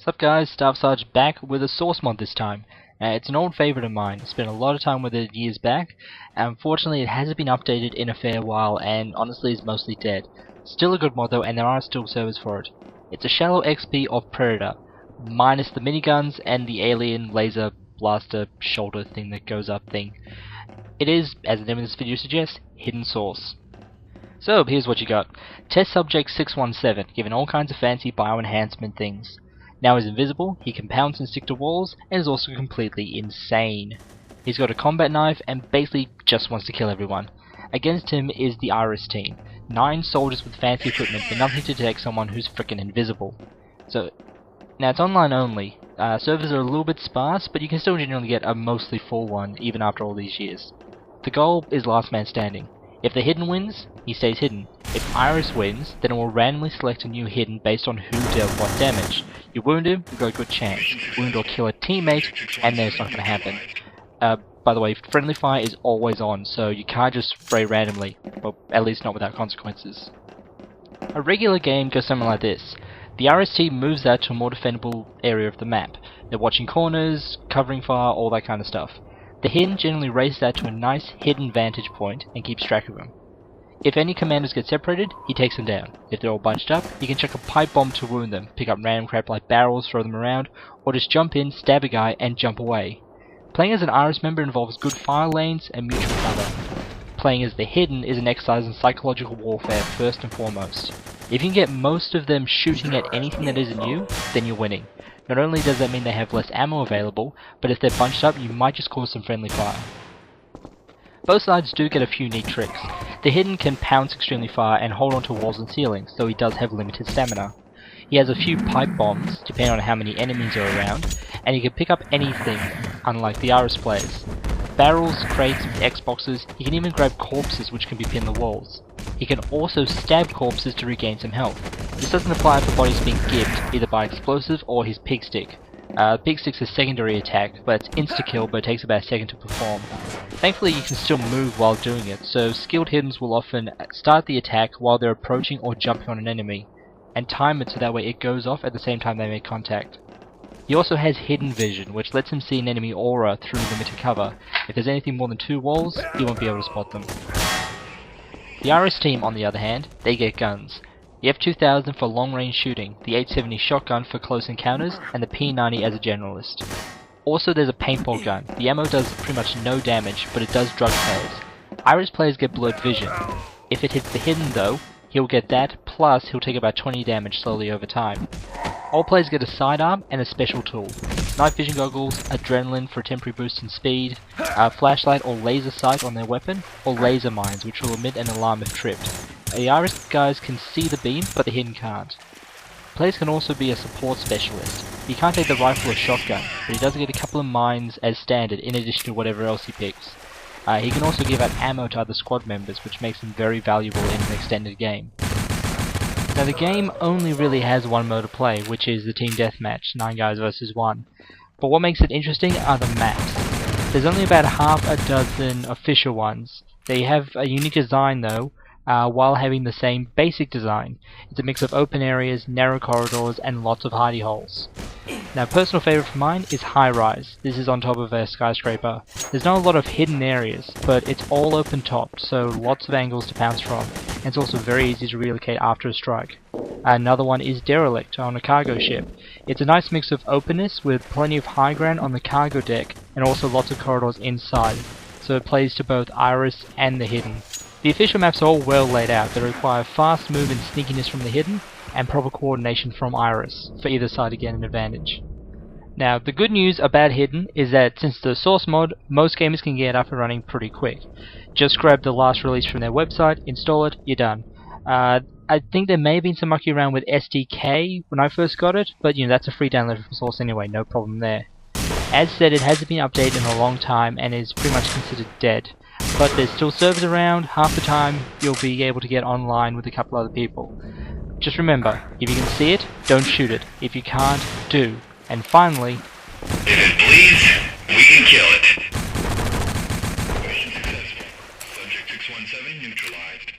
Sup guys, Staff Sarge back with a source mod this time. It's an old favourite of mine. I spent a lot of time with it years back, and unfortunately it hasn't been updated in a fair while and honestly is mostly dead. Still a good mod though, and there are still servers for it. It's a shallow XP of Predator, minus the miniguns and the alien laser blaster shoulder thing that goes up thing. It is, as the name of this video suggests, hidden source. So here's what you got. Test subject 617, given all kinds of fancy bioenhancement things. Now he's invisible, he can pounce and stick to walls, and is also completely insane. He's got a combat knife and basically just wants to kill everyone. Against him is the Iris team. 9 soldiers with fancy equipment, but nothing to detect someone who's frickin' invisible. So, now it's online only. Servers are a little bit sparse, but you can still generally get a mostly full one, even after all these years. The goal is last man standing. If the hidden wins, he stays hidden. If Iris wins, then it will randomly select a new hidden based on who dealt what damage. You wound him, you've got a good chance. Wound or kill a teammate, and then it's not going to happen. By the way, friendly fire is always on, so you can't just spray randomly. Well, at least not without consequences. A regular game goes something like this. The Iris team moves out to a more defendable area of the map. They're watching corners, covering fire, all that kind of stuff. The hidden generally races out to a nice hidden vantage point and keeps track of them. If any commandos get separated, he takes them down. If they're all bunched up, he can chuck a pipe bomb to wound them, pick up random crap like barrels, throw them around, or just jump in, stab a guy, and jump away. Playing as an Iris member involves good fire lanes and mutual cover. Playing as the hidden is an exercise in psychological warfare first and foremost. If you can get most of them shooting at anything that isn't you, then you're winning. Not only does that mean they have less ammo available, but if they're bunched up, you might just cause some friendly fire. Both sides do get a few neat tricks. The hidden can pounce extremely far and hold onto walls and ceilings, though he does have limited stamina. He has a few pipe bombs, depending on how many enemies are around, and he can pick up anything, unlike the Iris players. Barrels, crates, Xboxes, he can even grab corpses which can be pinned to the walls. He can also stab corpses to regain some health. This doesn't apply for bodies being gibbed, either by explosive or his pig stick. Pig stick's a secondary attack, but it's insta-kill, but it takes about a second to perform. Thankfully you can still move while doing it, so skilled hiddens will often start the attack while they're approaching or jumping on an enemy, and time it so that way it goes off at the same time they make contact. He also has hidden vision, which lets him see an enemy aura through limited cover. If there's anything more than 2 walls, he won't be able to spot them. The Iris team, on the other hand, they get guns. The F2000 for long-range shooting, the 870 shotgun for close encounters, and the P90 as a generalist. Also there's a paintball gun. The ammo does pretty much no damage, but it does drug players. Iris players get blurred vision. If it hits the hidden though, he'll get that, plus he'll take about 20 damage slowly over time. All players get a sidearm and a special tool. Night vision goggles, adrenaline for a temporary boost in speed, a flashlight or laser sight on their weapon, or laser mines which will emit an alarm if tripped. The Iris guys can see the beam, but the hidden can't. Players can also be a support specialist. He can't take the rifle or shotgun, but he does get a couple of mines as standard in addition to whatever else he picks. He can also give out ammo to other squad members, which makes him very valuable in an extended game. Now the game only really has one mode of play, which is the team deathmatch, 9 guys versus 1. But what makes it interesting are the maps. There's only about half a dozen official ones. They have a unique design though, while having the same basic design. It's a mix of open areas, narrow corridors, and lots of hidey holes. Now, personal favourite of mine is High Rise. This is on top of a skyscraper. There's not a lot of hidden areas, but it's all open top, so lots of angles to pounce from. And it's also very easy to relocate after a strike. Another one is Derelict on a cargo ship. It's a nice mix of openness with plenty of high ground on the cargo deck, and also lots of corridors inside, so it plays to both Iris and the hidden. The official maps are all well laid out. They require fast move and sneakiness from the hidden, and proper coordination from Iris, for either side to get an advantage. Now, the good news about hidden is that since the source mod, most gamers can get up and running pretty quick. Just grab the last release from their website, install it, you're done. I think there may have been some mucky around with SDK when I first got it, but that's a free download from source anyway, no problem there. As said, it hasn't been updated in a long time and is pretty much considered dead. But there's still servers around. Half the time you'll be able to get online with a couple other people. Just remember, if you can see it, don't shoot it. If you can't, do. And finally, if it bleeds, we can kill it. Mission successful. Subject 617 neutralized.